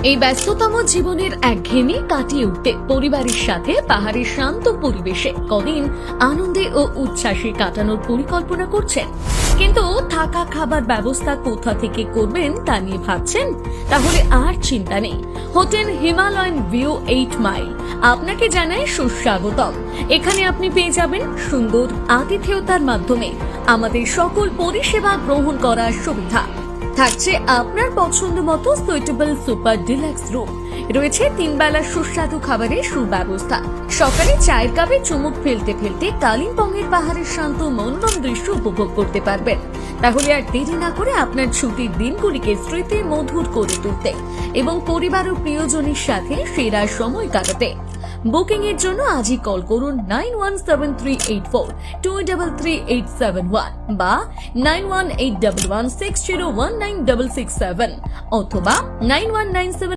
এই ব্যস্ততম জীবনের একঘেয়েমি কাটিয়ে উঠতে পরিবারের সাথে পাহাড়ের শান্ত পরিবেশে কদিন আনন্দে ও উচ্ছ্বাসে কাটানোর পরিকল্পনা করছেন, কিন্তু থাকা খাবার ব্যবস্থা কোথা থেকে করবেন তা নিয়ে ভাবছেন? তাহলে আর চিন্তা নেই। হোটেল হিমালয়ান ভিউ 8 মাইল আপনাকে জানায় সুস্বাগতম। এখানে আপনি পেয়ে যাবেন সুন্দর আতিথেয়তার মাধ্যমে আমাদের সকল পরিষেবা গ্রহণ করার সুবিধা। থাকছে আপনার পছন্দ মতো সুইটেবল সুপার ডিলাক্স রুম, রয়েছে 3 বেলা সুস্বাদু খাবারের সুব্যবস্থা। সকালে চায়ের কাপে চুমুক ফেলতে ফেলতে কালিম্পং এর পাহাড়ের শান্ত মনোরম দৃশ্য উপভোগ করতে পারবেন। তাহলে আর দেরি না করে আপনার ছুটির দিনগুলিকে স্মৃতি মধুর করে তুলতে এবং পরিবার ও প্রিয়জনের সাথে সেরা সময় কাটাতে বুকিং এর জন্য আজই কল করুন 917384233871 বা 918116019667 অথবা 9197